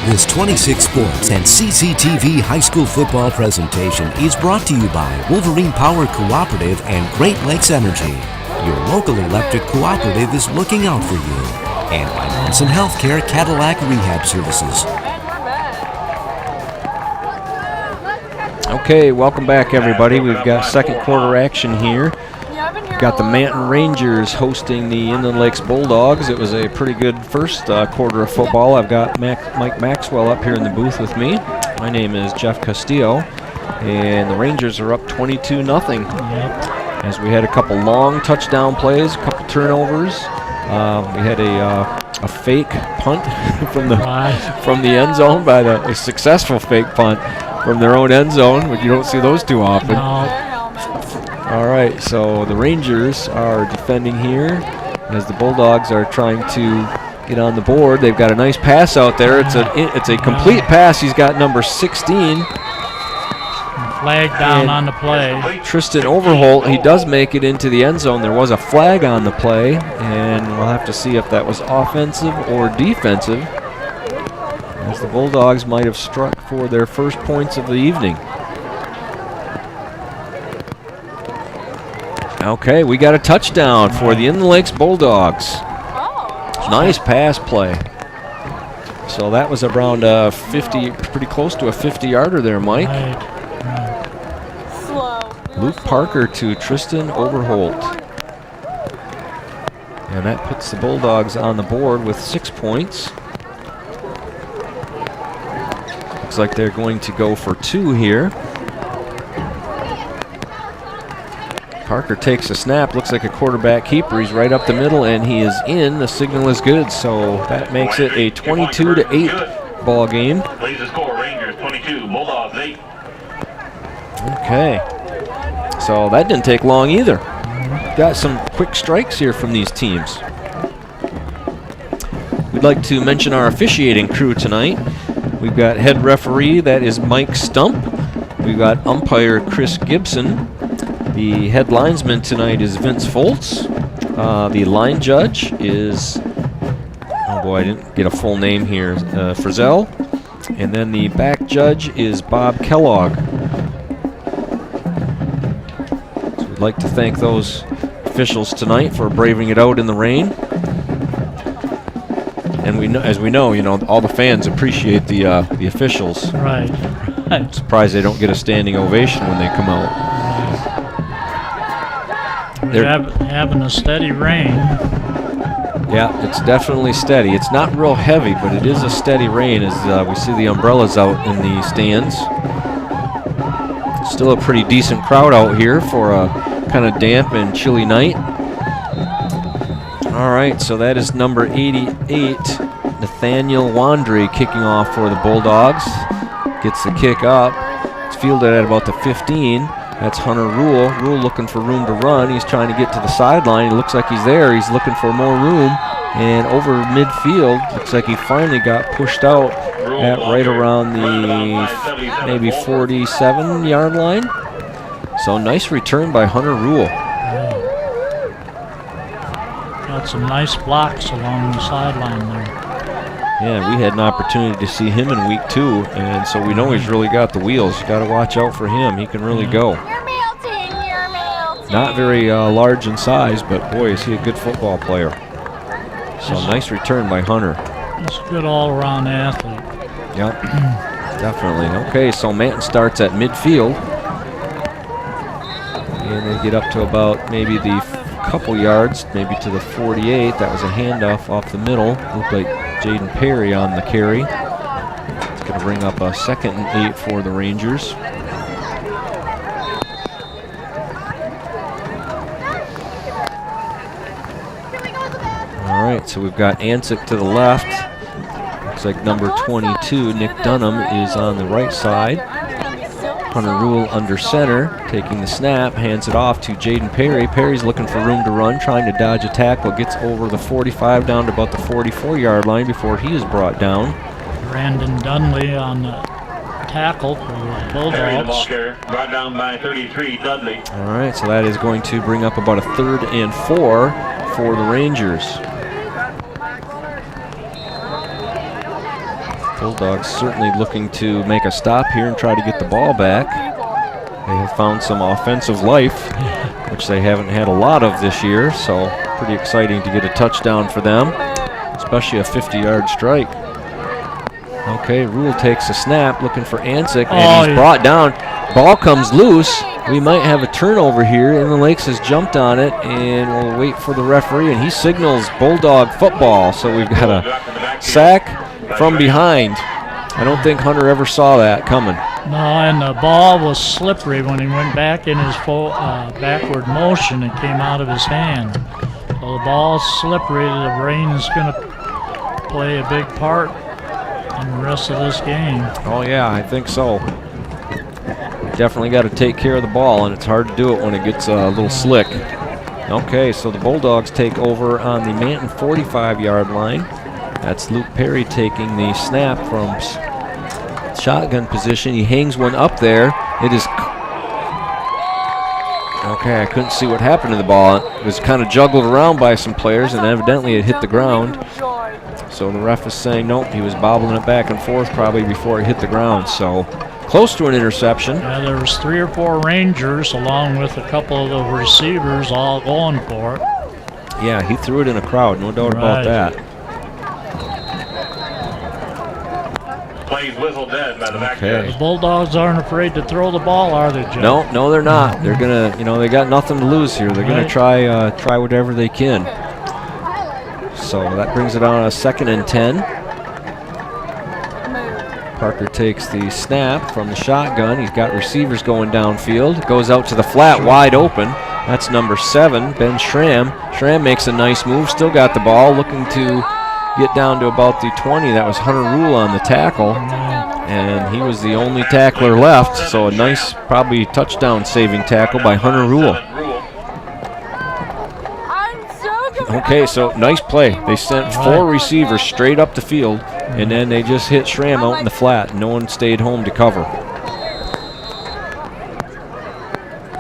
This 26 Sports and CCTV high school football presentation is brought to you by Wolverine Power Cooperative and Great Lakes Energy. Your local electric cooperative is looking out for you. And by Manton Healthcare Cadillac Rehab Services. Okay, welcome back everybody. We've got second quarter action here. Got the Manton Rangers hosting the Inland Lakes Bulldogs. It was a pretty good first quarter of football. I've got Mike Maxwell up here in the booth with me. My name is Jeff Castillo, and the Rangers are up 22-0. As we had a couple long touchdown plays, a couple turnovers. We had a fake punt from the end zone by a successful fake punt from their own end zone, but you don't see those too often. No. All right, so the Rangers are defending here as the Bulldogs are trying to get on the board. They've got a nice pass out there. It's a complete pass. He's got number 16. Flag down on the play. Tristan Overholt, he does make it into the end zone. There was a flag on the play, and we'll have to see if that was offensive or defensive, as the Bulldogs might have struck for their first points of the evening. Okay, we got a touchdown for the Inland Lakes Bulldogs. Nice pass play. So that was around 50, pretty close to a 50-yarder there, Mike. Luke Parker to Tristan Overholt. And that puts the Bulldogs on the board with 6 points. Looks like they're going to go for 2 here. Parker takes a snap, looks like a quarterback keeper. He's right up the middle, and he is in. The signal is good, so that makes it a 22-8 ball game. Plays the score, Rangers 22, Bulldogs 8. Okay, so that didn't take long either. Got some quick strikes here from these teams. We'd like to mention our officiating crew tonight. We've got head referee, that is Mike Stump. We've got umpire Chris Gibson. The head linesman tonight is Vince Foltz. The line judge is, oh boy, I didn't get a full name here, Frizzell. And then the back judge is Bob Kellogg. So we'd like to thank those officials tonight for braving it out in the rain. And we know, as we know, all the fans appreciate the officials. Right. I'm surprised they don't get a standing ovation when they come out. We're having a steady rain. Yeah, it's definitely steady. It's not real heavy, but it is a steady rain as we see the umbrellas out in the stands. Still a pretty decent crowd out here for a kind of damp and chilly night. All right, so that is number 88, Nathaniel Wandry, kicking off for the Bulldogs. Gets the kick up. It's fielded at about the 15. That's Hunter Rule. Rule looking for room to run. He's trying to get to the sideline. It looks like he's there. He's looking for more room. And over midfield, looks like he finally got pushed out at right around the maybe 47-yard line. So nice return by Hunter Rule. Got some nice blocks along the sideline there. Yeah, we had an opportunity to see him in week 2, and so we know he's really got the wheels. You got to watch out for him. He can really go. Not very large in size, but boy, is he a good football player. So nice return by Hunter. He's a good all-around athlete. Yep, definitely. Okay, so Manton starts at midfield, and they get up to about maybe the couple yards, maybe to the 48. That was a handoff off the middle. Looked like Jaden Perry on the carry. It's going to bring up a 2nd and 8 for the Rangers. All right, so we've got Ansick to the left. Looks like number 22, Nick Dunham, is on the right side. Hunter Rule under center, taking the snap, hands it off to Jaden Perry. Perry's looking for room to run, trying to dodge a tackle, gets over the 45 down to about the 44-yard line before he is brought down. Brandon Dunley on the tackle for the Bulldogs. Brought down by 33, Dudley. All right, so that is going to bring up about a 3rd and 4 for the Rangers. Bulldogs certainly looking to make a stop here and try to get the ball back. They have found some offensive life, which they haven't had a lot of this year, so pretty exciting to get a touchdown for them, especially a 50-yard strike. Okay, Rule takes a snap, looking for Ansick, and he's brought down. Ball comes loose. We might have a turnover here. Inland Lakes has jumped on it, and we'll wait for the referee, and he signals Bulldog football. So we've got a sack from behind. I don't think Hunter ever saw that coming. No, and the ball was slippery when he went back in his backward motion. It came out of his hand. So the ball's slippery. The rain is going to play a big part in the rest of this game. Oh, yeah, I think so. Definitely got to take care of the ball, and it's hard to do it when it gets a little slick. Okay, so the Bulldogs take over on the Manton 45-yard line. That's Luke Perry taking the snap from shotgun position. He hangs one up there. It is... Okay, I couldn't see what happened to the ball. It was kind of juggled around by some players, and evidently it hit the ground. So the ref is saying, nope, he was bobbling it back and forth probably before it hit the ground. So close to an interception. Yeah, there was 3 or 4 Rangers along with a couple of the receivers all going for it. Yeah, he threw it in a crowd, no doubt about that. Plays whistle dead by the back The Bulldogs aren't afraid to throw the ball, are they, Joe? No, they're not. They're gonna, they got nothing to lose here. They're gonna try whatever they can. So that brings it on a 2nd and 10. Parker takes the snap from the shotgun. He's got receivers going downfield. Goes out to the flat, wide open. That's number 7, Ben Schramm. Schramm makes a nice move. Still got the ball, looking to get down to about the 20. That was Hunter Rule on the tackle, and he was the only tackler left, so a nice, probably touchdown saving tackle by Hunter Rule. Okay, so nice play. They sent 4 receivers straight up the field, and then they just hit Schramm out in the flat. No one stayed home to cover.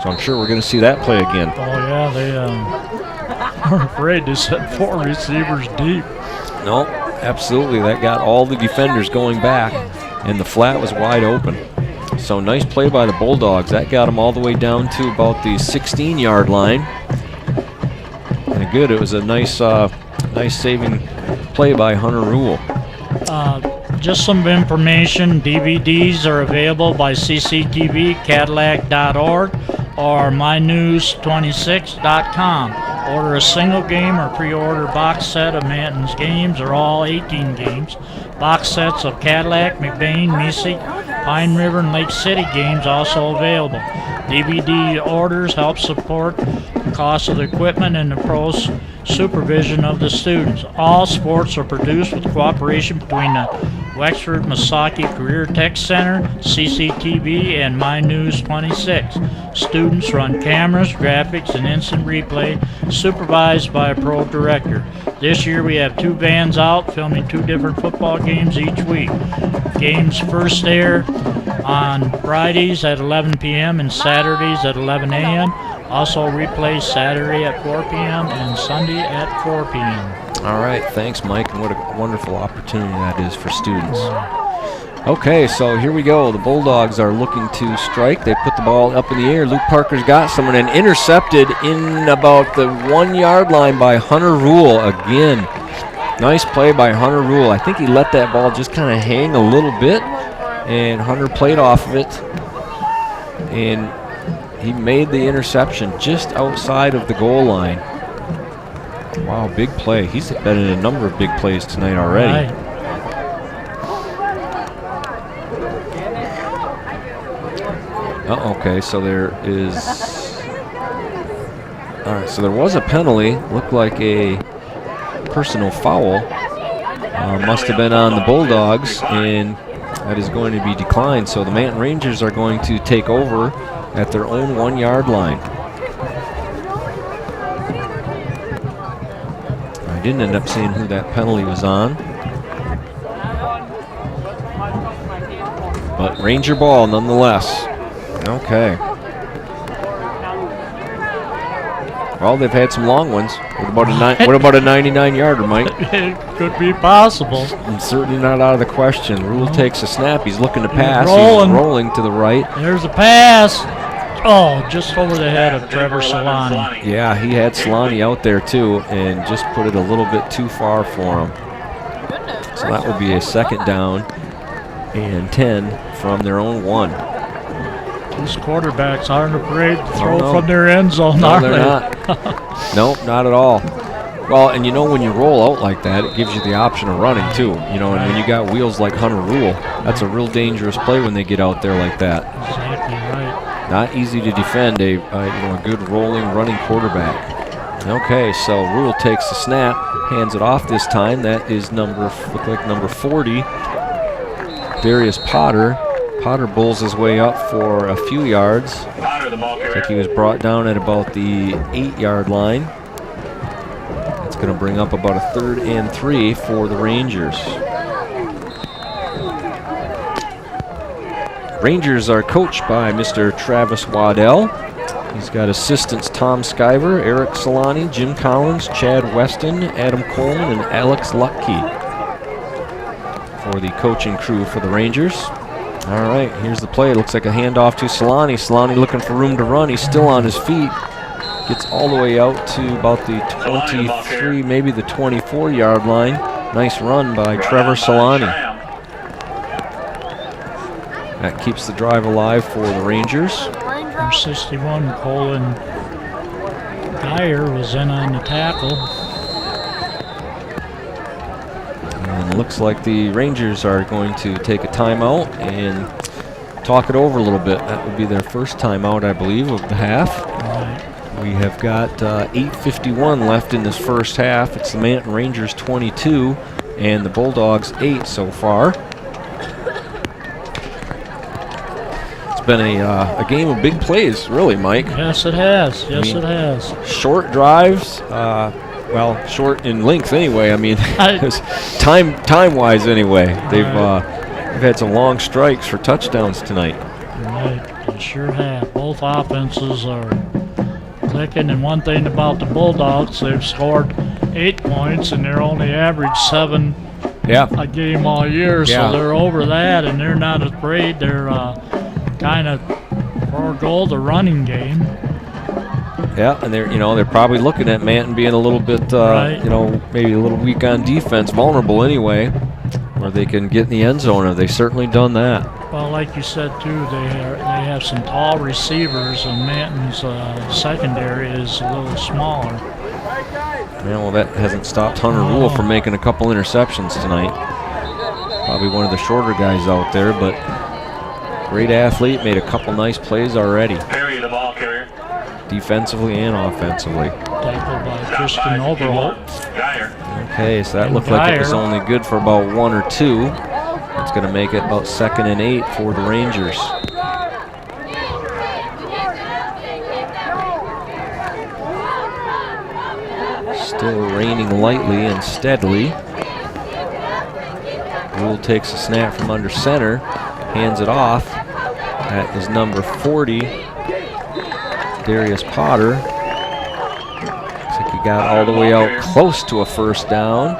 So I'm sure we're going to see that play again. Oh yeah, they aren't afraid to set 4 receivers deep. No, absolutely. That got all the defenders going back, and the flat was wide open. So nice play by the Bulldogs. That got them all the way down to about the 16-yard line. And good. It was a nice saving play by Hunter Rule. Just some information. DVDs are available by CCTV, Cadillac.org, or mynews26.com. Order a single game or pre-order box set of Manton's games or all 18 games. Box sets of Cadillac, McBain, Mesig, Pine River, and Lake City games also available. DVD orders help support the cost of the equipment and the pros supervision of the students. All sports are produced with cooperation between the Wexford Masaki Career Tech Center, CCTV, and My News 26. Students run cameras, graphics, and instant replay, supervised by a pro director. This year we have 2 vans out filming 2 different football games each week. Games first air on Fridays at 11 p.m. and Saturdays at 11 a.m. Also replays Saturday at 4 p.m. and Sunday at 4 p.m. All right, thanks, Mike, and what a wonderful opportunity that is for students. Okay, so here we go. The Bulldogs are looking to strike. They put the ball up in the air. Luke Parker's got someone and intercepted in about the 1-yard line by Hunter Rule again. Nice play by Hunter Rule. I think he let that ball just kind of hang a little bit, and Hunter played off of it, and he made the interception just outside of the goal line. Wow, big play. He's been in a number of big plays tonight already. Right. Okay, so there is... All right, so there was a penalty. Looked like a personal foul. Must have been on the Bulldogs, and that is going to be declined. So the Manton Rangers are going to take over at their own 1-yard line. I didn't end up seeing who that penalty was on. But Ranger ball nonetheless. Okay. Well, they've had some long ones. What about a 99-yarder, Mike? It could be possible. And certainly not out of the question. Rule takes a snap. He's looking to pass. rolling. He's rolling to the right. There's a pass. Oh, just over the head of Trevor Solani. Yeah, he had Solani out there too and just put it a little bit too far for him. So that will be a 2nd down and 10 from their own 1. These quarterbacks aren't afraid to throw from their end zone, are they're they? not. Nope, not at all. Well, and you know when you roll out like that, it gives you the option of running too. You know, and when you got wheels like Hunter Rule, that's a real dangerous play when they get out there like that. Exactly right. Not easy to defend a good rolling, running quarterback. Okay, so Rule takes the snap, hands it off this time. That is number 40, Darius Potter. Potter bulls his way up for a few yards. Looks like he was brought down at about the 8-yard line. That's going to bring up about a 3rd and 3 for the Rangers. Rangers are coached by Mr. Travis Waddell. He's got assistants Tom Skyver, Eric Solani, Jim Collins, Chad Weston, Adam Coleman, and Alex Lutke for the coaching crew for the Rangers. All right, here's the play. It looks like a handoff to Solani. Solani looking for room to run. He's still on his feet. Gets all the way out to about the 23, maybe the 24-yard line. Nice run by Trevor Solani. That keeps the drive alive for the Rangers. Number 61, Colin Dyer was in on the tackle. And it looks like the Rangers are going to take a timeout and talk it over a little bit. That would be their first timeout, I believe, of the half. Right. We have got 8:51 left in this first half. It's the Manton Rangers 22 and the Bulldogs 8 so far. It's been a game of big plays, really, Mike. Yes, it has. Yes, it has. Short drives. Well, short in length anyway. I mean, time-wise anyway. They've had some long strikes for touchdowns tonight. Right, they sure have. Both offenses are clicking, and one thing about the Bulldogs, they've scored 8 points, and they're only average 7 a game all year, so they're over that, and they're not afraid. They're kind of forego the running game. Yeah, and they're probably looking at Manton being a little bit, maybe a little weak on defense, vulnerable anyway, where they can get in the end zone. Have they certainly done that? Well, like you said too, they have some tall receivers, and Manton's secondary is a little smaller. Yeah, well, that hasn't stopped Hunter Rule from making a couple interceptions tonight. Probably one of the shorter guys out there, but great athlete, made a couple nice plays already. Perry, the ball carrier. Defensively and offensively. Tackled by Christian Overholt. Okay, so that looked like it was only good for about 1 or 2. It's going to make it about 2nd and 8 for the Rangers. Still raining lightly and steadily. Rule takes a snap from under center, hands it off. That is number 40, Darius Potter. Looks like he got all the way out close to a first down.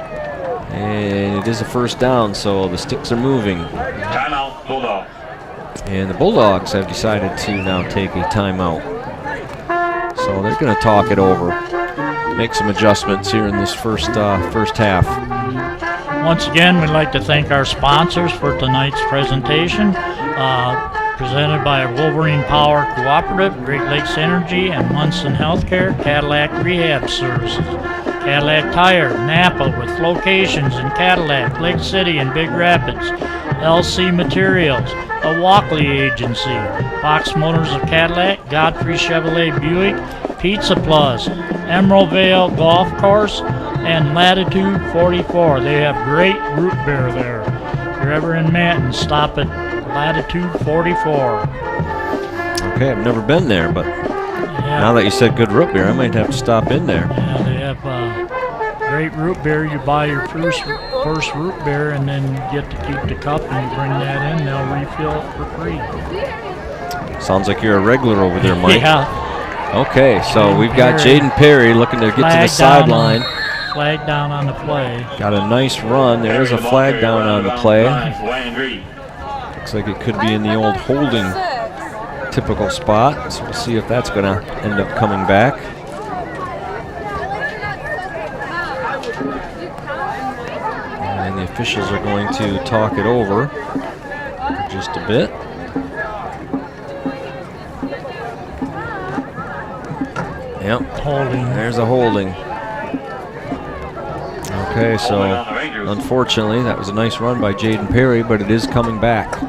And it is a first down, so the sticks are moving. Timeout, Bulldog. And the Bulldogs have decided to now take a timeout. So they're going to talk it over, make some adjustments here in this first half. Once again, we'd like to thank our sponsors for tonight's presentation. Presented by Wolverine Power Cooperative, Great Lakes Energy, and Munson Healthcare, Cadillac Rehab Services. Cadillac Tire, Napa, with locations in Cadillac, Lake City, and Big Rapids. LC Materials, a Walkley agency. Fox Motors of Cadillac, Godfrey Chevrolet Buick, Pizza Plus, Emerald Vale Golf Course, and Latitude 44. They have great root beer there. If you're ever in Manton, stop at Latitude 44. Okay, I've never been there, but now that you said good root beer, I might have to stop in there. Yeah, they have great root beer. You buy your first root beer, and then you get to keep the cup, and you bring that in. They'll refill it for free. Sounds like you're a regular over there, Mike. Yeah, Okay, so we've got Jaden Perry looking to get to the sideline. Flag down on the play. Got a nice run. There is a flag down on the play. Looks like it could be in the old holding typical spot. So we'll see if that's going to end up coming back. And the officials are going to talk it over for just a bit. Yep, holding. There's a holding. Okay, so unfortunately, that was a nice run by Jaden Perry, but it is coming back.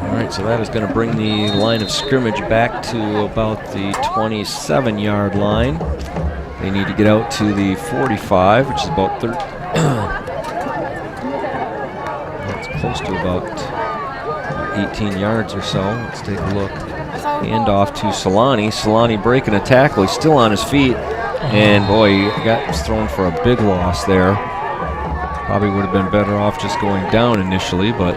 All right, so that is going to bring the line of scrimmage back to about the 27-yard line. They need to get out to the 45, which is about 30. That's close to about 18 yards or so. Let's take a look. Hand off to Solani. Solani breaking a tackle. He's still on his feet. And boy, he was thrown for a big loss there. Probably would have been better off just going down initially, but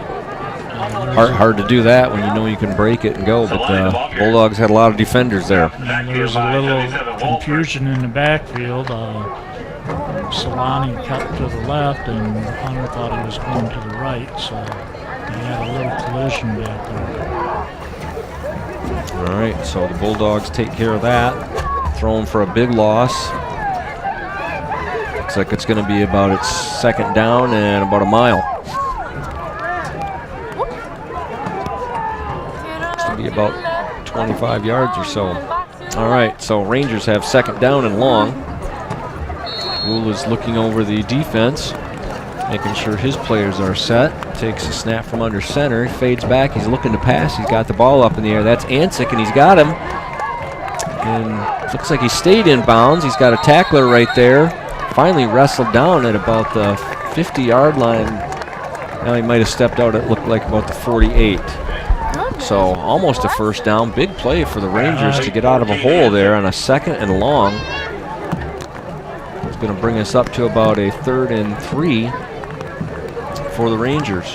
hard to do that when you know you can break it and go. But the Bulldogs had a lot of defenders there. There was a little confusion in the backfield. Solani cut to the left, and Hunter thought he was going to the right, so they had a little collision back there. All right, so the Bulldogs take care of that. Thrown for a big loss. Looks like it's going to be about its second down and about a mile. It's going to be about 25 yards or so. All right, so Rangers have second down and long. Rule is looking over the defense, making sure his players are set. Takes a snap from under center, fades back, he's looking to pass, he's got the ball up in the air. That's Ansick, and he's got him. And looks like he stayed in bounds. He's got a tackler right there. Finally wrestled down at about the 50-yard line. Now he might have stepped out, it looked like about the 48. So almost a first down. Big play for the Rangers to get out of a hole there on a second and long. It's going to bring us up to about a 3rd and 3 for the Rangers.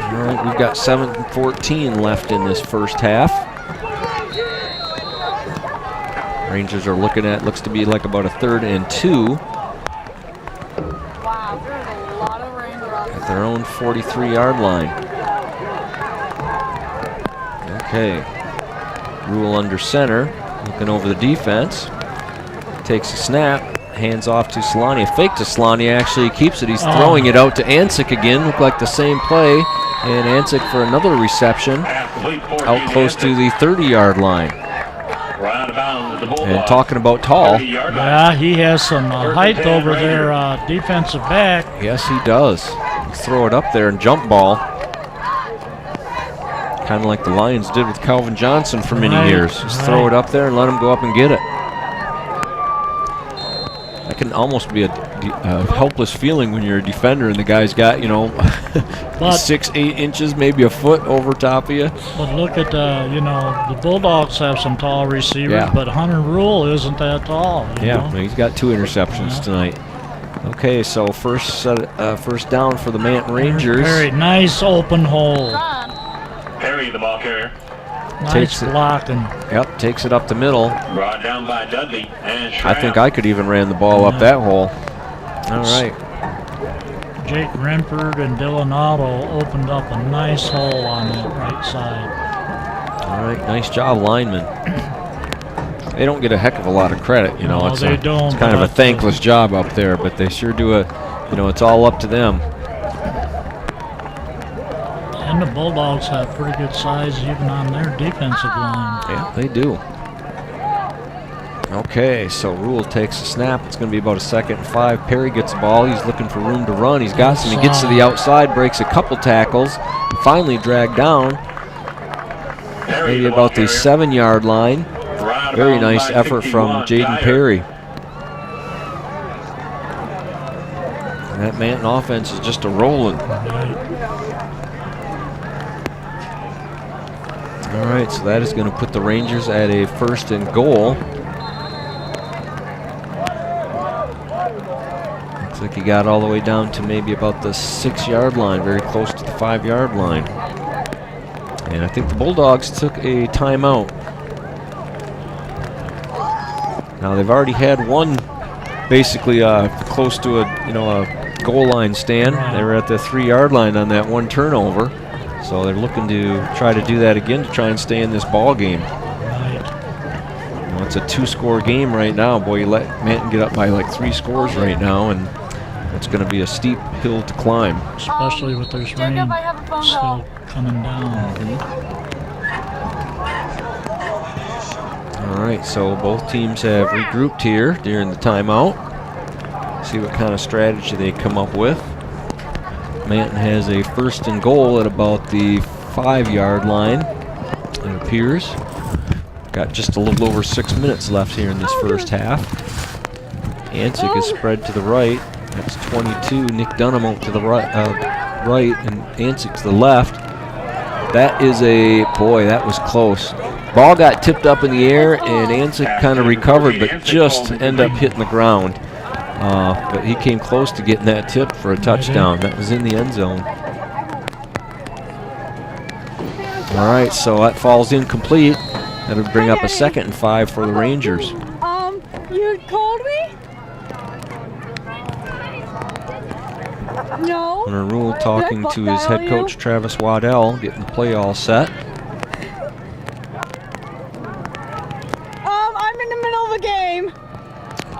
All right, we've got 7:14 left in this first half. Rangers are looking at, looks to be like about a 3rd and 2. At their own 43-yard line. Okay. Rule under center. Looking over the defense. Takes a snap. Hands off to Solani. A fake to Solani. Actually keeps it. He's throwing it out to Ansick again. Looked like the same play. And Ansick for another reception. Out close to the 30-yard line. And talking about tall. Yeah, he has some height over their defensive back. Yes, he does. Throw it up there and jump ball. Kind of like the Lions did with Calvin Johnson for many years. Just throw it up there and let him go up and get it. That can almost be a helpless feeling when you're a defender and the guy's got, 6-8 inches, maybe a foot over top of you. But look at, the Bulldogs have some tall receivers, but Hunter Rule isn't that tall. Yeah, he's got 2 interceptions tonight. Okay, so first down for the Manton Rangers. Very nice open hole. Perry, the ball carrier. Nice blocking. Yep, takes it up the middle. Brought down by Dudley. And I think I could even ran the ball up that hole. All right. Jake Rempert and Dylan Otto opened up a nice hole on that right side. All right, nice job, linemen. They don't get a heck of a lot of credit, No, they don't. It's kind of a thankless job up there, but they sure do it's all up to them. And the Bulldogs have pretty good size even on their defensive line. Yeah, they do. Okay, so Rule takes a snap. It's going to be about a 2nd and 5. Perry gets the ball. He's looking for room to run. He's got some. He gets to the outside, breaks a couple tackles, finally dragged down. Maybe about the 7-yard line. Very nice effort from Jaden Perry. And that Manton offense is just a-rolling. All right, so that is going to put the Rangers at a 1st and goal. like he got all the way down to maybe about the 6-yard line, very close to the 5-yard line. And I think the Bulldogs took a timeout. Now they've already had one basically close to a goal line stand. They were at the 3-yard line on that one turnover. So they're looking to try to do that again to try and stay in this ball game. It's a 2-score game right now. Boy, you let Manton get up by like 3 scores right now, and it's going to be a steep hill to climb. Especially with this rain still coming down. All right, so both teams have regrouped here during the timeout. See what kind of strategy they come up with. Manton has a 1st and goal at about the 5-yard line, it appears. Got just a little over 6 minutes left here in this first half. Ansick is spread to the right. That's 22. Nick Dunham out to the right, and Ansick to the left. That is that was close. Ball got tipped up in the air, and Ansick kind of recovered, but just ended up hitting the ground. But he came close to getting that tip for a touchdown. That was in the end zone. All right, so that falls incomplete. That'll bring up a 2nd and 5 for the Rangers. You called me? No. Hunter Rule talking to his head coach, Travis Waddell, getting the play all set. I'm in the middle of a game.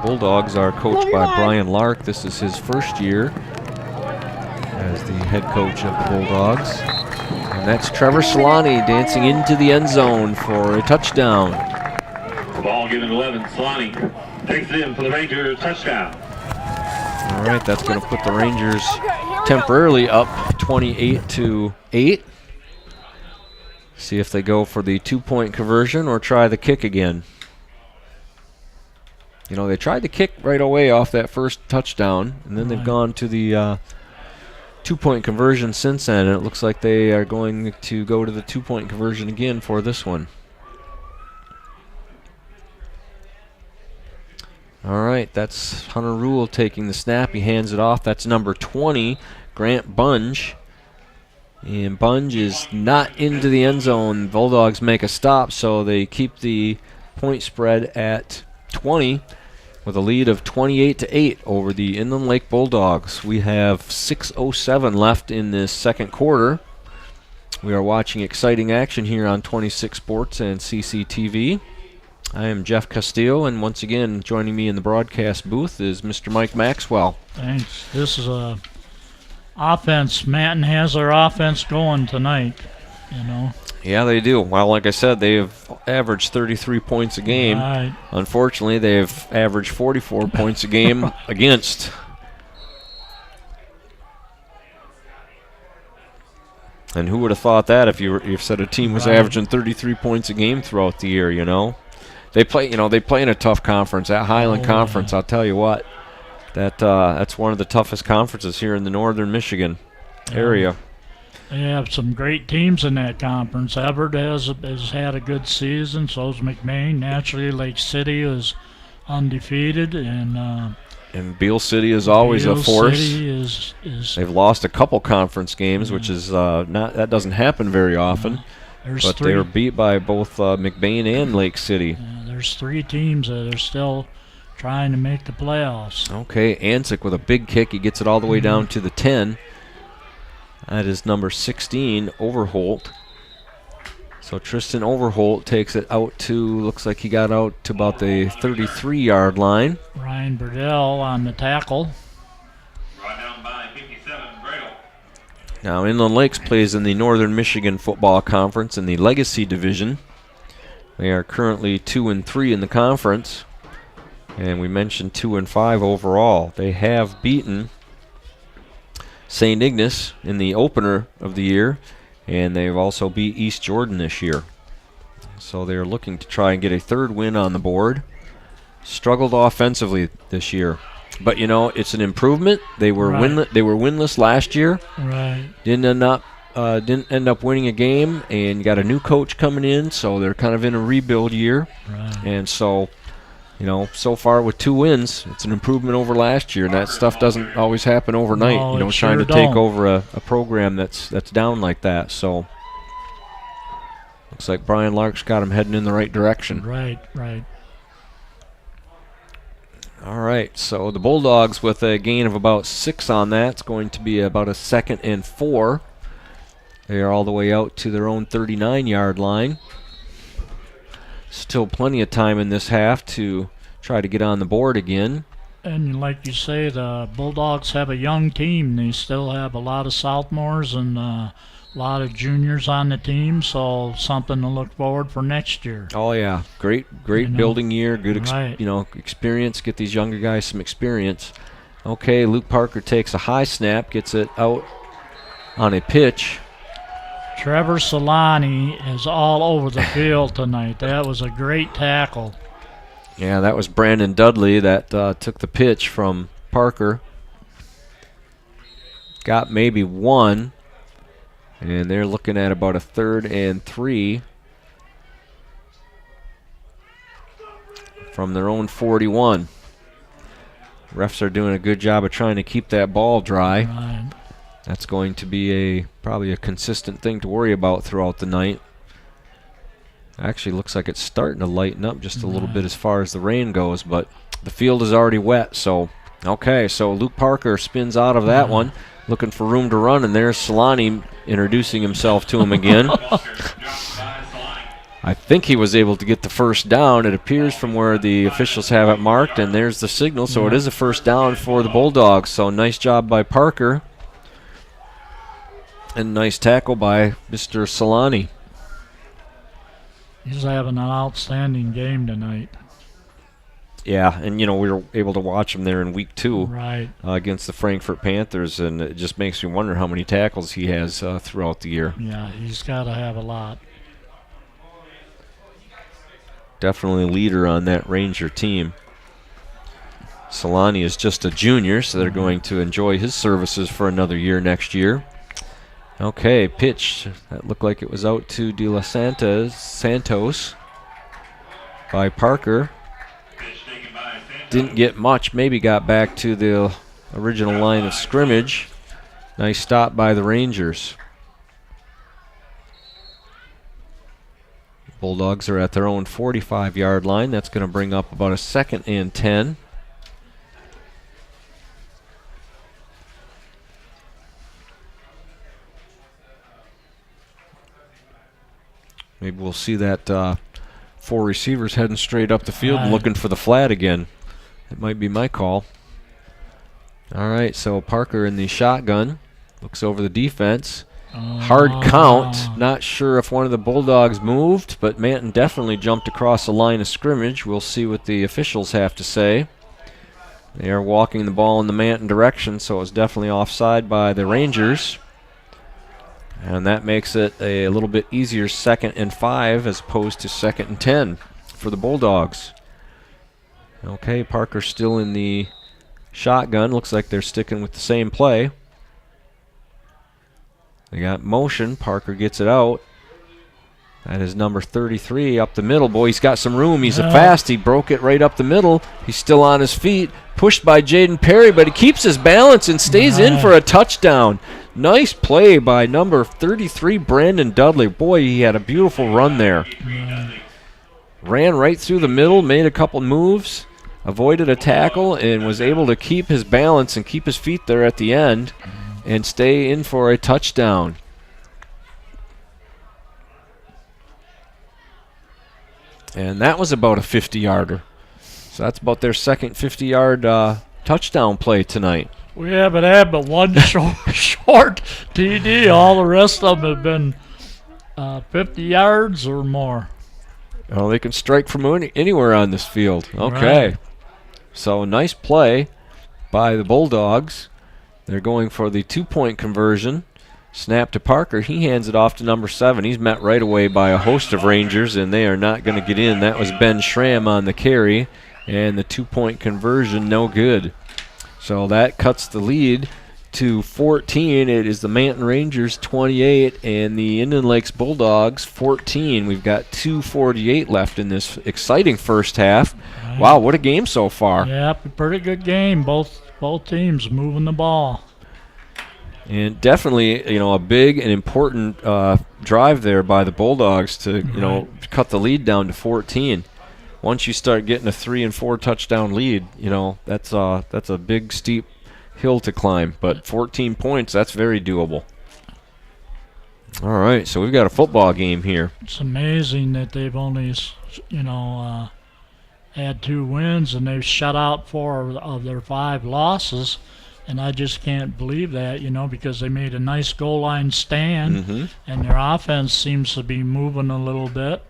Bulldogs are coached by Brian Lark. This is his 1st year as the head coach of the Bulldogs. And that's Trevor Solani dancing into the end zone for a touchdown. Ball given 11. Solani takes it in for the Rangers touchdown. All right, that's going to put the Rangers temporarily up 28-8. See if they go for the 2-point conversion or try the kick again. You know, they tried the kick right away off that first touchdown, and then they've gone to the 2-point conversion since then, and it looks like they are going to go to the 2-point conversion again for this one. All right, that's Hunter Rule taking the snap. He hands it off. That's number 20, Grant Bunge. And Bunge is not into the end zone. Bulldogs make a stop, so they keep the point spread at 20 with a lead of 28-8 over the Inland Lake Bulldogs. We have 6:07 left in this second quarter. We are watching exciting action here on 26 Sports and CCTV. I am Jeff Castillo, and once again joining me in the broadcast booth is Mr. Mike Maxwell. Thanks. This is a offense. Manton has their offense going tonight, you know. Yeah, they do. Well, like I said, they've averaged 33 points a game. Right. Unfortunately, they've averaged 44 points a game against. And who would have thought that if you said a team was averaging 33 points a game throughout the year, you know? They play in a tough conference. That Highland Conference, I'll tell you what. That's one of the toughest conferences here in the northern Michigan area. They have some great teams in that conference. Everett has had a good season. So is McBain. Naturally, Lake City is undefeated, and Beale City is always a force. City is They've lost a couple conference games, which is that doesn't happen very often. But they were beat by both McBain and Lake City. There's 3 teams that are still trying to make the playoffs. Okay, Ansick with a big kick. He gets it all the way down to the 10. That is number 16, Overholt. So Tristan Overholt takes it out to, looks like he got out to about the 33-yard line. Ryan Burdell on the tackle. Brought down by 57, Bradle. Now Inland Lakes plays in the Northern Michigan Football Conference in the Legacy Division. They are currently 2-3 in the conference. And we mentioned 2-5 overall. They have beaten St. Ignace in the opener of the year, and they've also beat East Jordan this year. So they're looking to try and get a 3rd win on the board. Struggled offensively this year, but you know it's an improvement. They were winless last year. Right. Didn't end up winning a game, and got a new coach coming in, so they're kind of in a rebuild year. Right. And so so far with 2 wins, it's an improvement over last year, and that stuff doesn't always happen overnight. No, Trying to take over a program that's down like that. So looks like Brian Lark's got him heading in the right direction. Right. All right, so the Bulldogs with a gain of about 6 on that. It's going to be about a 2nd and 4. They are all the way out to their own 39-yard line. Still plenty of time in this half to try to get on the board again. And like you say, the Bulldogs have a young team. They still have a lot of sophomores and a lot of juniors on the team, so something to look forward for next year. Oh, yeah. Great building year, good experience. Get these younger guys some experience. Okay, Luke Parker takes a high snap, gets it out on a pitch. Trevor Solani is all over the field tonight. That was a great tackle. Yeah, that was Brandon Dudley that took the pitch from Parker. Got maybe 1. And they're looking at about a 3rd and 3 from their own 41. Refs are doing a good job of trying to keep that ball dry. Right. That's going to be probably a consistent thing to worry about throughout the night. Actually looks like it's starting to lighten up just a little bit as far as the rain goes, but the field is already wet. So Luke Parker spins out of that one, looking for room to run, and there's Solani introducing himself to him again. I think he was able to get the first down. It appears from where the officials have it marked, and there's the signal, so it is a first down for the Bulldogs. So nice job by Parker, and nice tackle by Mr. Solani. He's having an outstanding game tonight. Yeah, and we were able to watch him there in week 2 right. Against the Frankfurt Panthers, and it just makes me wonder how many tackles he has throughout the year. Yeah, he's got to have a lot. Definitely a leader on that Ranger team. Solani is just a junior, so they're going to enjoy his services for another year next year. Okay, pitch. That looked like it was out to De Los Santos by Parker. Didn't get much, maybe got back to the original line of scrimmage. Nice stop by the Rangers. Bulldogs are at their own 45-yard line. That's going to bring up about a 2nd and 10. Maybe we'll see that 4 receivers heading straight up the field and looking for the flat again. It might be my call. All right, so Parker in the shotgun. Looks over the defense. Hard count. Not sure if one of the Bulldogs moved, but Manton definitely jumped across the line of scrimmage. We'll see what the officials have to say. They are walking the ball in the Manton direction, so it's definitely offside by the Rangers. And that makes it a little bit easier 2nd and 5 as opposed to 2nd and 10 for the Bulldogs. Okay, Parker still in the shotgun. Looks like they're sticking with the same play. They got motion. Parker gets it out. That is number 33 up the middle. Boy, he's got some room. He's fast. He broke it right up the middle. He's still on his feet. Pushed by Jaden Perry, but he keeps his balance and stays in for a touchdown. Nice play by number 33, Brandon Dudley. Boy, he had a beautiful run there. Ran right through the middle, made a couple moves, avoided a tackle, and was able to keep his balance and keep his feet there at the end and stay in for a touchdown. And that was about a 50-yarder. So that's about their second 50-yard touchdown play tonight. We haven't had but one short TD. All the rest of them have been 50 yards or more. Well, they can strike from anywhere on this field. Okay. Right. So nice play by the Bulldogs. They're going for the 2-point conversion. Snap to Parker. He hands it off to number 7. He's met right away by a host of Rangers, and they are not going to get in. That was Ben Schramm on the carry, and the 2-point conversion no good. So that cuts the lead to 14. It is the Manton Rangers 28 and the Indian Lakes Bulldogs 14. We've got 2:48 left in this exciting first half. Right. Wow, what a game so far. Yep, pretty good game. Both teams moving the ball. And definitely, a big and important drive there by the Bulldogs to, cut the lead down to 14. Once you start getting a 3 and 4 touchdown lead, that's a big steep hill to climb. But 14 points, that's very doable. All right, so we've got a football game here. It's amazing that they've only, had 2 wins and they've shut out 4 of their 5 losses. And I just can't believe that, because they made a nice goal line stand, and their offense seems to be moving a little bit.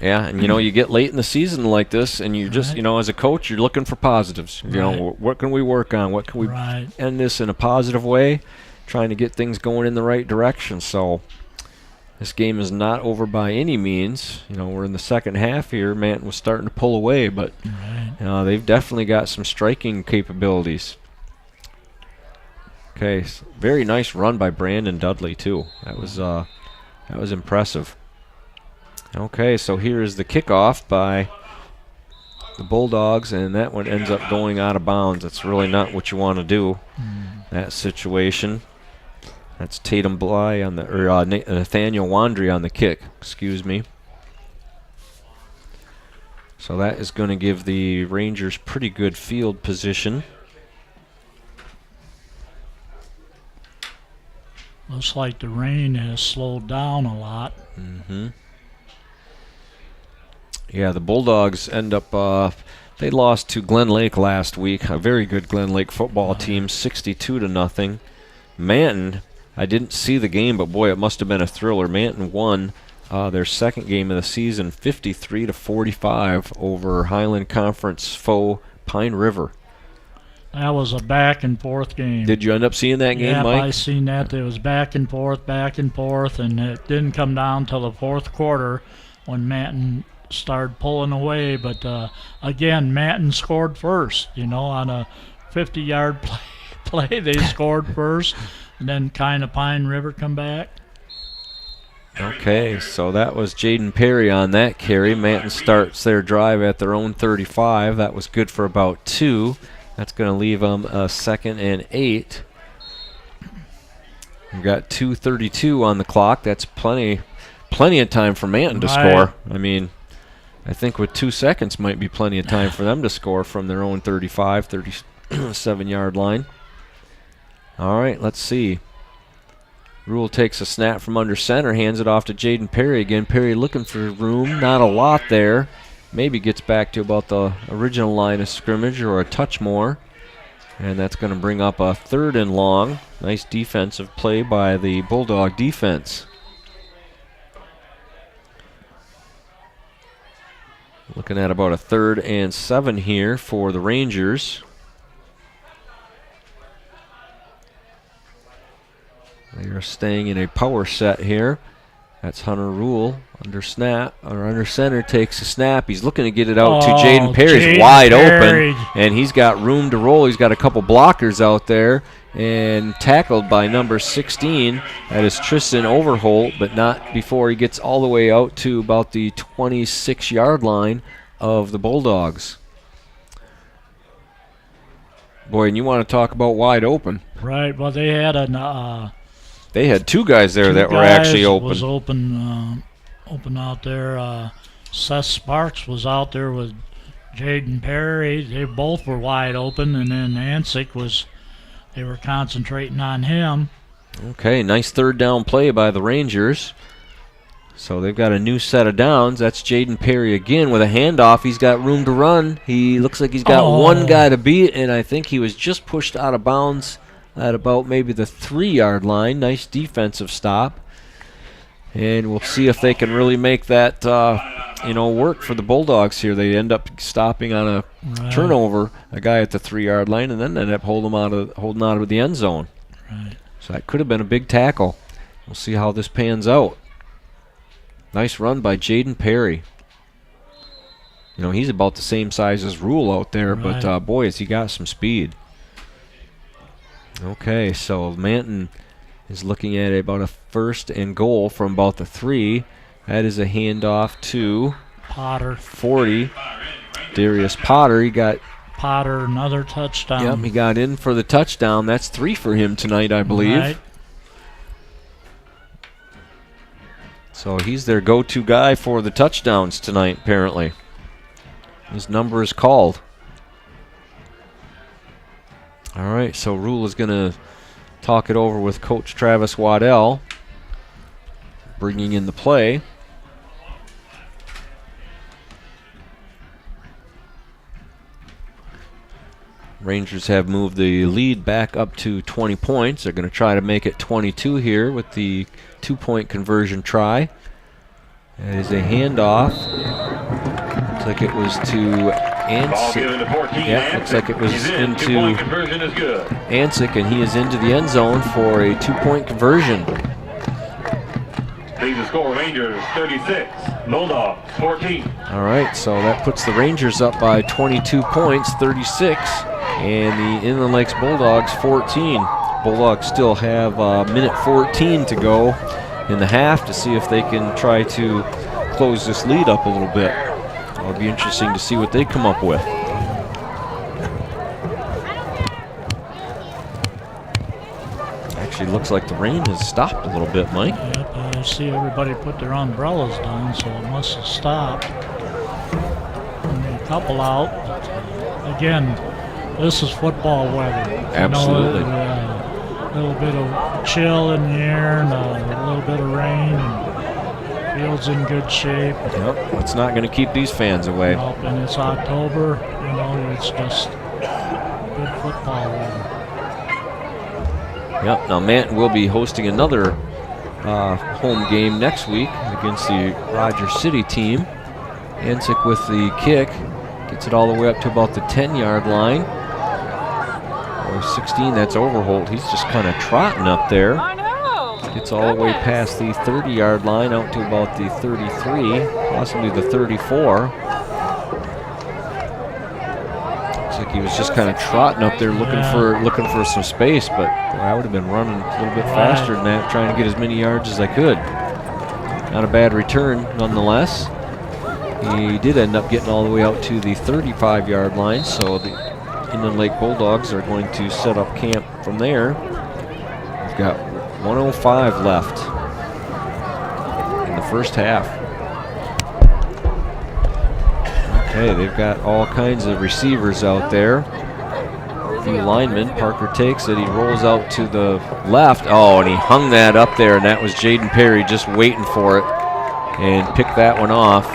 Yeah, and you get late in the season like this, and you just, as a coach, you're looking for positives. What can we work on? What can we end this in a positive way? Trying to get things going in the right direction. So this game is not over by any means. We're in the second half here. Manton was starting to pull away, but they've definitely got some striking capabilities. Okay, very nice run by Brandon Dudley too. That was impressive. Okay, so here is the kickoff by the Bulldogs, and that one ends up going out of bounds. That's really not what you want to do. That situation. That's Tatum Bly on Nathaniel Wandry on the kick. Excuse me. So that is going to give the Rangers pretty good field position. Looks like the rain has slowed down a lot. Yeah, the Bulldogs end up. They lost to Glen Lake last week. A very good Glen Lake football team, 62-0. Manton. I didn't see the game, but boy, it must have been a thriller. Manton won their second game of the season, 53-45 over Highland Conference foe Pine River. That was a back and forth game. Did you end up seeing that game, Mike? Yeah, I seen that. It was back and forth, and it didn't come down till the fourth quarter when Manton started pulling away. But again, Manton scored first. On a 50-yard play, they scored first. And then kind of Pine River come back. Okay, so that was Jaden Perry on that carry. Manton starts their drive at their own 35. That was good for about 2. That's going to leave them a 2nd and 8. We've got 2:32 on the clock. That's plenty of time for Manton to score. I mean, I think with 2 seconds might be plenty of time for them to score from their own 35, 37-yard line. All right, let's see. Rule takes a snap from under center, hands it off to Jaden Perry again. Perry looking for room, not a lot there. Maybe gets back to about the original line of scrimmage or a touch more. And that's going to bring up a 3rd and long. Nice defensive play by the Bulldog defense. Looking at about a 3rd and 7 here for the Rangers. They are staying in a power set here. That's Hunter Rule under center, takes a snap. He's looking to get it out to Jaden Perry. Wide open, and he's got room to roll. He's got a couple blockers out there, and tackled by number 16. That is Tristan Overholt, but not before he gets all the way out to about the 26-yard line of the Bulldogs. Boy, and you want to talk about wide open. Right, well, they had They had 2 guys there that were actually open. Was open out there. Seth Sparks was out there with Jaden Perry. They both were wide open, and then Ansick they were concentrating on him. Okay, nice 3rd down play by the Rangers. So they've got a new set of downs. That's Jaden Perry again with a handoff. He's got room to run. He looks like he's got one guy to beat, and I think he was just pushed out of bounds at about maybe the 3-yard line. Nice defensive stop. And we'll see if they can really make that work for the Bulldogs here. They end up stopping on a turnover, a guy at the 3-yard line, and then end up holding out of the end zone. Right. So that could have been a big tackle. We'll see how this pans out. Nice run by Jaden Perry. He's about the same size as Rule out there, but boy, has he got some speed. Okay, so Manton is looking at about a 1st and goal from about the 3. That is a handoff to Potter. 40. Darius Potter, he got Potter, another touchdown. Yep, he got in for the touchdown. That's 3 for him tonight, I believe. Right. So he's their go-to guy for the touchdowns tonight, apparently. His number is called. All right, so Rule is going to talk it over with Coach Travis Waddell, bringing in the play. Rangers have moved the lead back up to 20 points. They're going to try to make it 22 here with the 2-point conversion try. That is a handoff. Looks like it was to Ansick. Yeah, looks like it was into Ansick, and he is into the end zone for a 2-point conversion. Leads the score, Rangers 36, Bulldogs 14. All right, so that puts the Rangers up by 22 points, 36, and the Inland Lakes Bulldogs 14. Bulldogs still have minute 14 to go in the half to see if they can try to close this lead up a little bit. It'll be interesting to see what they come up with. Actually looks like the rain has stopped a little bit, Mike. Yep, I see everybody put their umbrellas down, so it must have stopped. Only a couple out. But, again, this is football weather. Absolutely. You know, a little bit of chill in the air and a little bit of rain, and field's in good shape. Yep, it's not going to keep these fans away. Nope, and it's October. You know, it's just good football weather. Yep, now Manton will be hosting another home game next week against the Rogers City team. Ansick with the kick, gets it all the way up to about the 10-yard line. Or 16, that's Overholt. He's just kind of trotting up there. I know. Gets all the way past the 30-yard line out to about the 33, possibly the 34. Looks like he was just kind of trotting up there looking for some space, but boy, I would have been running a little bit faster than that, trying to get as many yards as I could. Not a bad return nonetheless. He did end up getting all the way out to the 35-yard line, so the Inland Lake Bulldogs are going to set up camp from there. We've got 1:05 left in the first half. Okay, they've got all kinds of receivers out there. A few linemen. Parker takes it. He rolls out to the left. Oh, and he hung that up there, and that was Jaden Perry just waiting for it and picked that one off.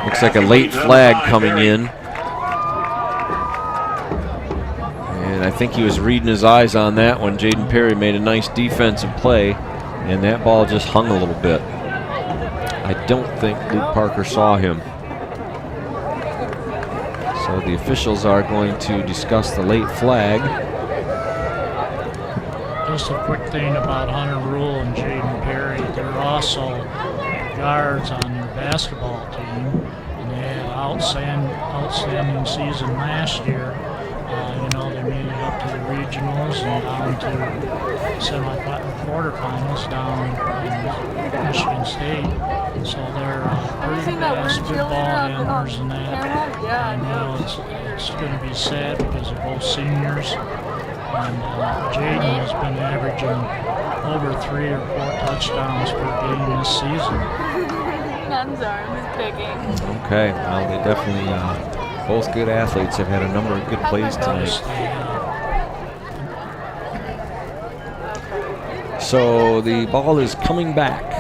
Looks like a late flag coming in. I think he was reading his eyes on that one. Jaden Perry made a nice defensive play, and that ball just hung a little bit. I don't think Luke Parker saw him. So the officials are going to discuss the late flag. Just a quick thing about Hunter Rule and Jaden Perry. They're also guards on their basketball team, and they had an outstanding season last year. You know, they made it up to the regionals and down to quarterfinals down in Michigan State. So they're pretty fast, good ball handlers and that. And you know, it's going to be sad because they're both seniors. And Jaden has been averaging over 3 or 4 touchdowns per game this season. I'm sorry, I'm picking. Okay, well, they definitely both good athletes, have had a number of good plays tonight. So the ball is coming back.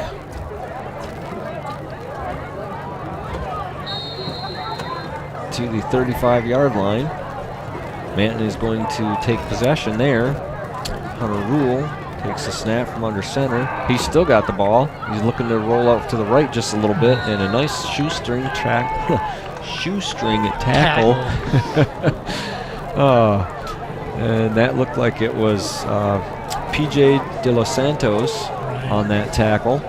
To the 35-yard line. Manton is going to take possession there. Hunter Rule takes the snap from under center. He's still got the ball. He's looking to roll out to the right just a little bit, and a nice shoestring tackle. And that looked like it was P.J. De Los Santos on that tackle.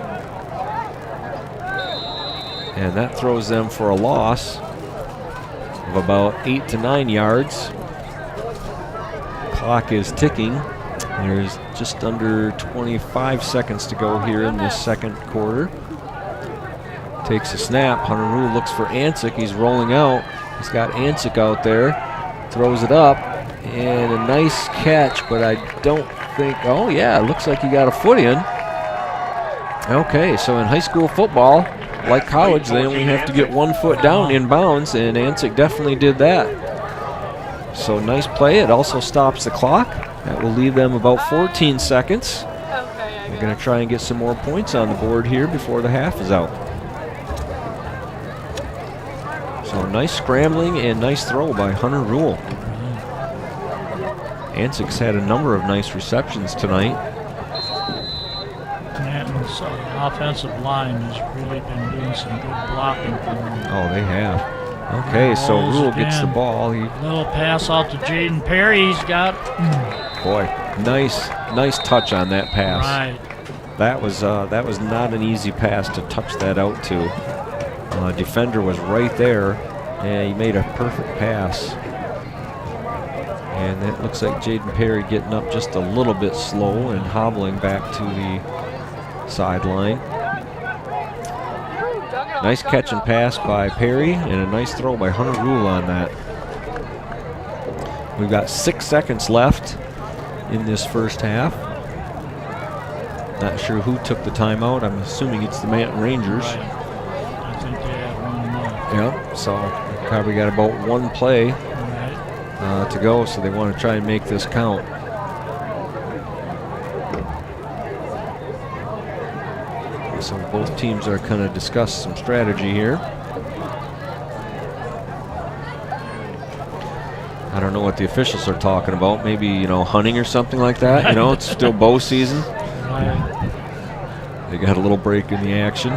And that throws them for a loss of about 8 to 9 yards. Clock is ticking. There's just under 25 seconds to go here in this second quarter. takes a snap. Hunter Rule looks for Ansick. He's rolling out. He's got Ansick out there. Throws it up. And a nice catch, but I don't think, oh yeah, it looks like he got a foot in. Okay, so in high school football, like college, they only have to get 1 foot down in bounds, and Ansick definitely did that. So nice play. It also stops the clock. That will leave them about 14 seconds. They're going to try and get some more points on the board here before the half is out. So nice scrambling and nice throw by Hunter Rule. Ansick's had a number of nice receptions tonight. Manton's offensive line has really been doing some good blocking for him. Oh, they have. Okay, so Rule gets the ball. Little pass out to Jaden Perry. He's got. Boy, nice touch on that pass. Right. That was not an easy pass to touch that out to. Defender was right there, and he made a perfect pass. And that looks like Jaden Perry getting up just a little bit slow and hobbling back to the sideline. Nice catch and pass by Perry, and a nice throw by Hunter Rule on that. We've got 6 seconds left in this first half. Not sure who took the timeout. I'm assuming it's the Manton Rangers. Right. I think they had one left. Yep, so probably got about 1 play to go, so they want to try and make this count. So both teams are kind of discuss some strategy here. I don't know what the officials are talking about. Maybe, you know, hunting or something like that. You know, it's still bow season. They got a little break in the action.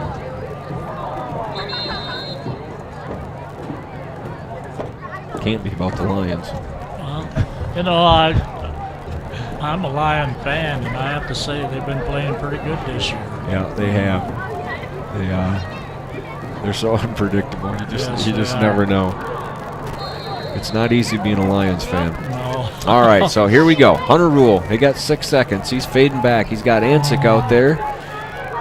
Can't be about the Lions. Well, you know, I'm a Lion fan, and I have to say they've been playing pretty good this year. Yeah, they have. They're so unpredictable. You just never know. It's not easy being a Lions fan. No. All right, so here we go. Hunter Rule. They got 6 seconds. He's fading back. He's got Ansick out there.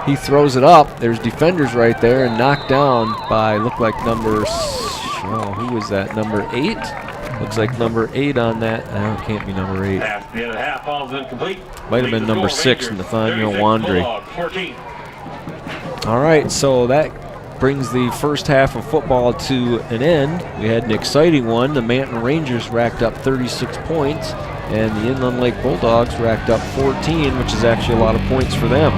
He throws it up. There's defenders right there and knocked down by, look like number, who was that? Number 8? Looks like number 8 on that. No, it can't be number 8. Half ball's incomplete. Might have been number 6, Nathaniel Wandry. All right, so that brings the first half of football to an end. We had an exciting one. The Manton Rangers racked up 36 points, and the Inland Lake Bulldogs racked up 14, which is actually a lot of points for them.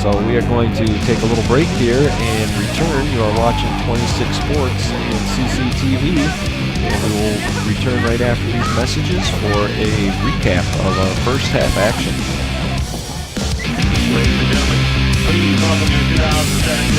So we are going to take a little break here and return. You are watching 26 Sports and CCTV, and we will return right after these messages for a recap of our first half action. Ladies and gentlemen, please welcome you to 2000.